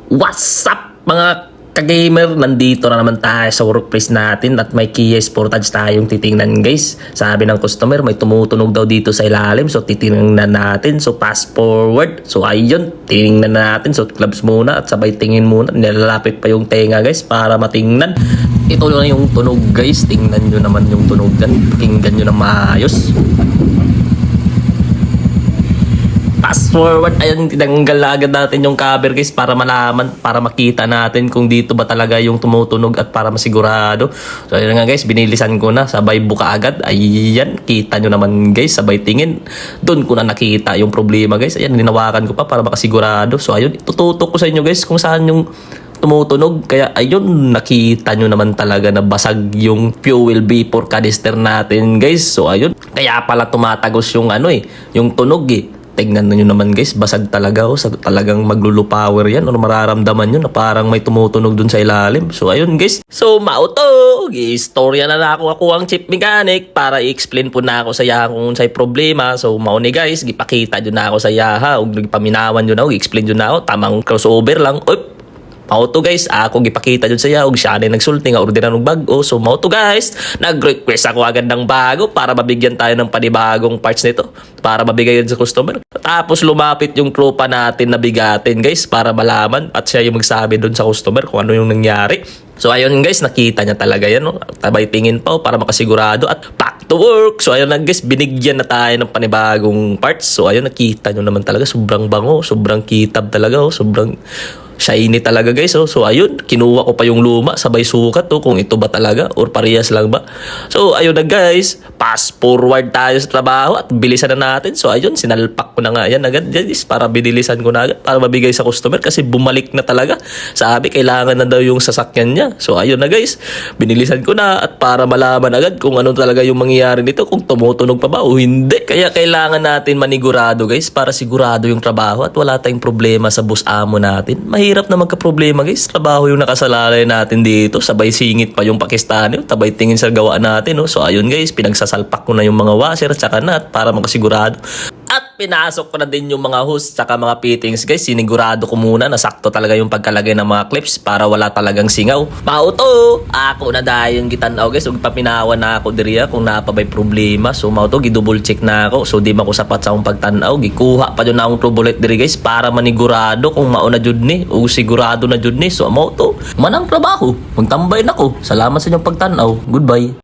What's up mga ka-gamer? Nandito na naman tayo sa workplace natin at may Kia Sportage tayong titingnan guys. Sabi ng customer may tumutunog daw dito sa ilalim, so titingnan natin. So fast forward, so ayun, tingnan natin. So clubs muna at sabay tingin muna. Nilalapit pa yung tenga guys para matingnan. Ito na yung tunog guys, tingnan nyo naman yung tunog dyan. Pakinggan nyo na maayos. Fast forward, ayan, tinanggal agad natin yung cover guys para malaman, para makita natin kung dito ba talaga yung tumutunog at para masigurado. So ayun nga guys, binilisan ko na, sabay buka agad. Ayan, kita nyo naman guys, sabay tingin. Doon ko na nakita yung problema guys. Ayan, ninawakan ko pa para makasigurado. So ayun, itututok ko sa inyo guys kung saan yung tumutunog. Kaya ayun, nakita nyo naman talaga na basag yung fuel vapor canister natin guys. So ayun, kaya pala tumatagos yung yung tunog Tignan nyo naman guys, basag talaga talagang maglulupower yan or mararamdaman nyo na parang may tumutunog dun sa ilalim. So ayun guys, so mauto, istorya na ako ang chief mechanic para i-explain po na ako sa yaha kung sa'y problema. So mauni guys, gipakita nyo na ako sa yaha, o paminawan nyo na ako, i-explain nyo na ako, tamang crossover lang. Mauto guys, ako gipakita dun sa yaw, siya na nagsulti nga orderan ng bago. So mauto guys, nag-request ako agad ng bago para mabigyan tayo ng panibagong parts nito para mabigay yun sa customer. Tapos lumapit yung tropa natin na bigatin guys para malaman at siya yung magsabi dun sa customer kung ano yung nangyari. So ayun guys, nakita niya talaga yan, no? Tabay tingin pa para makasigurado at back to work. So ayun na guys, binigyan na tayo ng panibagong parts. So ayun, nakita nyo naman talaga, sobrang bango, sobrang kitab talaga, sobrang shiny talaga guys. So ayun, kinuha ko pa yung luma, sabay sukat kung ito ba talaga or parehas lang ba. So ayun na guys, fast forward tayo sa trabaho at bilisan na natin. So ayun, sinalpak ko na nga yan agad guys para binilisan ko na agad para mabigay sa customer kasi bumalik na talaga. Sabi kailangan na daw yung sasakyan niya. So ayun na guys, binilisan ko na at para malaman agad kung ano talaga yung mangyayari nito, kung tumutunog pa ba o hindi. Kaya kailangan natin manigurado guys para sigurado yung trabaho at wala tayong problema sa bus amo natin. Mahirap na magka-problema guys, trabaho yung nakasalalay natin dito, sabay singit pa yung Pakistani, tabay tingin sa gawa natin. So ayun guys, pinagsasalpak ko na yung mga washer at saka nut para makasigurado. At pinasok ko na din yung mga hose tsaka mga fittings guys. Sinigurado ko muna na sakto talaga yung pagkalagay ng mga clips para wala talagang singaw. Mauto, ako na dayon gitanaw guys. Ug papinawan na ako diriya kung napabay problema. So mauto, gidouble check na ako. So di man ko sapat sa akong pagtanaw. Gikuha pa yun na akong tubulet diri guys para manigurado kung mauna jud ni o sigurado na jud ni. So mauto, manang trabaho. Magtambay na ko. Salamat sa inyong pagtanaw. Goodbye.